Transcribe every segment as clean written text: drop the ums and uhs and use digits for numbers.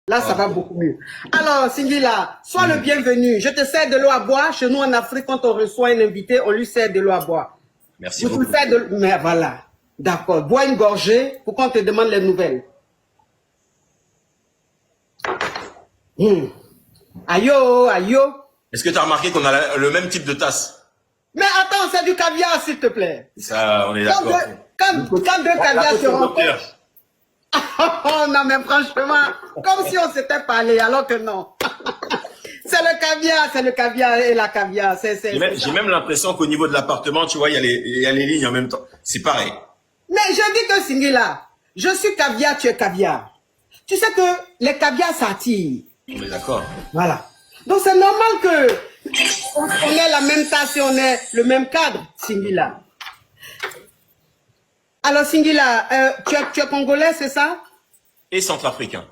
Là, ça va beaucoup mieux. Alors, Singila, sois le bienvenu. Je te sers de l'eau à boire. Chez nous, en Afrique, quand on reçoit un invité, on lui sert de l'eau à boire. Merci beaucoup. Mais voilà. D'accord. Bois une gorgée pour qu'on te demande les nouvelles. Ayo, ayo. Est-ce que tu as remarqué qu'on a le même type de tasse? Mais attends, c'est du caviar, s'il te plaît. Ça, on est d'accord. Quand deux caviars se rencontrent. Oh non, mais franchement, comme si on s'était parlé, alors que non. C'est le caviar et la caviar. J'ai même l'impression qu'au niveau de l'appartement, tu vois, il y a les lignes en même temps. C'est pareil. Mais je dis que Singila, je suis caviar, tu es caviar. Tu sais que les caviars s'attirent. On est d'accord. Voilà. Donc c'est normal que on ait la même tasse et on ait le même cadre, Singila. Alors Singila, tu es congolais, c'est ça? Et centrafricain.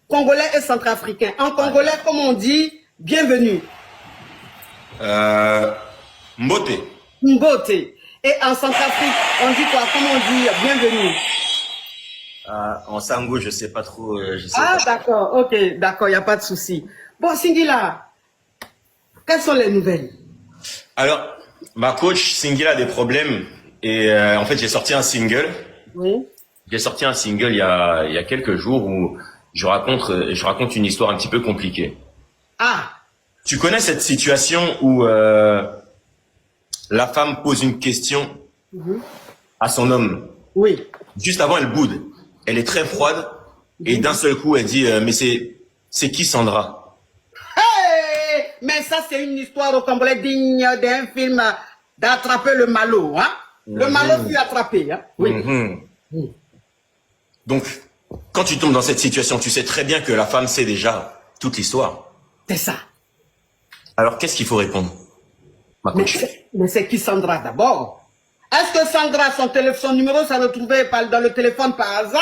Congolais et centrafricain. En congolais, comme on dit, bienvenue. Mbote. Mbote. Et en Centrafrique, on dit quoi? Comment on dit bienvenue? En sango, je sais pas trop. D'accord, ok, d'accord, il n'y a pas de souci. Bon, Singila, quelles sont les nouvelles? Alors, ma coach Singila a des problèmes et en fait j'ai sorti un single. Oui. J'ai sorti un single il y a quelques jours où je raconte une histoire un petit peu compliquée. Ah. Tu connais cette situation où la femme pose une question à son homme. Oui. Juste avant, elle boude. Elle est très froide et d'un seul coup, elle dit mais c'est qui Sandra? Hey, mais ça c'est une histoire au Congolais digne d'un film d'attraper le malo, hein? Le malo fut attrapé, hein? Oui. Donc, quand tu tombes dans cette situation, tu sais très bien que la femme sait déjà toute l'histoire. C'est ça. Alors, qu'est-ce qu'il faut répondre, ma coach? Mais c'est qui Sandra d'abord? Est-ce que Sandra, son numéro s'est retrouvé dans le téléphone par hasard?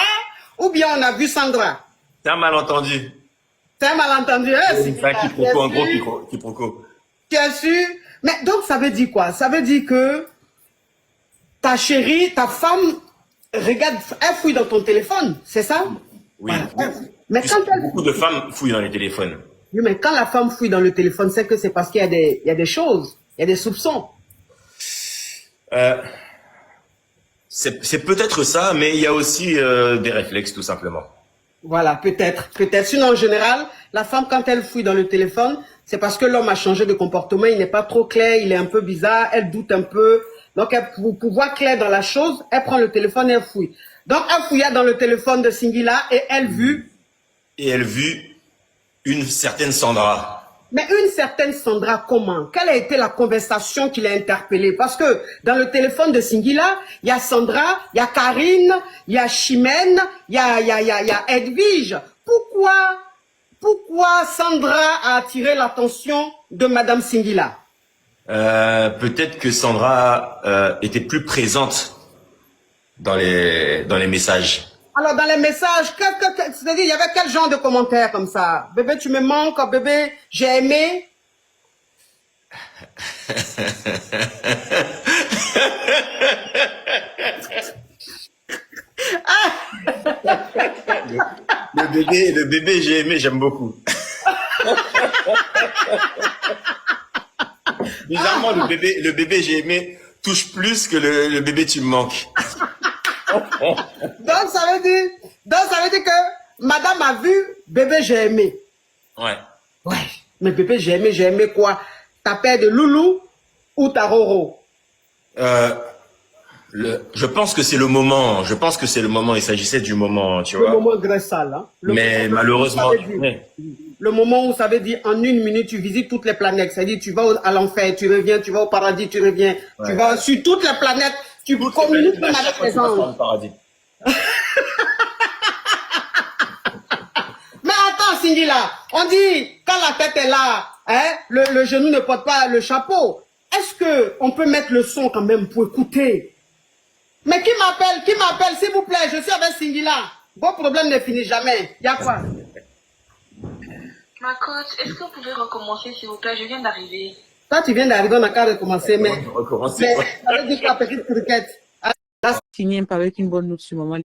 Ou bien on a vu Sandra? C'est un malentendu. C'est un malentendu, hein? C'est un quiproquo, un gros quiproquo. Tu as su? Mais donc, ça veut dire quoi? Ça veut dire que ta chérie, ta femme, regarde, elle fouille dans ton téléphone, c'est ça? Oui. Voilà. Mais beaucoup de femmes fouillent dans les téléphones. Oui, mais quand la femme fouille dans le téléphone, c'est que c'est parce qu'il y a des choses, il y a des soupçons. C'est peut-être ça, mais il y a aussi des réflexes, tout simplement. Voilà, peut-être. Sinon, en général, la femme, quand elle fouille dans le téléphone, c'est parce que l'homme a changé de comportement, il n'est pas trop clair, il est un peu bizarre, elle doute un peu. Donc, pour voir clair dans la chose, elle prend le téléphone et elle fouille. Donc, elle fouilla dans le téléphone de Singila et elle vit une certaine Sandra. Mais une certaine Sandra, comment? Quelle a été la conversation qui l'a interpellée? Parce que dans le téléphone de Singila, il y a Sandra, il y a Karine, il y a Chimène, il y a Edwige. Pourquoi Sandra a attiré l'attention de Madame Singila? Peut-être que Sandra était plus présente dans les messages. Alors, dans les messages, c'est-à-dire, il y avait quel genre de commentaires comme ça? Bébé, tu me manques, bébé, j'ai aimé. Le bébé, j'ai aimé, j'aime beaucoup. Bizarrement, le bébé, j'ai aimé, touche plus que le bébé, tu me manques. Donc, ça veut dire que madame a vu bébé, j'ai aimé. Ouais. Ouais. Mais bébé, j'ai aimé quoi? Ta paire de loulou ou ta roro? Je pense que c'est le moment. Il s'agissait du moment, tu vois. Le moment graissal, hein? Mais malheureusement. Le moment où ça veut dire en une minute, tu visites toutes les planètes. C'est-à-dire, tu vas à l'enfer, tu reviens, tu vas au paradis, tu reviens. Ouais. Tu vas sur toutes les planètes, tu communiques même avec les anges. Mais attends, Singila, on dit, quand la tête est là, hein, le genou ne porte pas le chapeau. Est-ce qu'on peut mettre le son quand même pour écouter? Mais qui m'appelle, s'il vous plaît, je suis avec Singila. Vos problèmes ne finissent jamais. Il y a quoi? Ma coach, est-ce que vous pouvez recommencer, s'il vous plaît? Je viens d'arriver. Toi, tu viens d'arriver, on n'a qu'à recommencer, mais ça veut dire que la petite cricket. Signé avec une bonne note sur maman.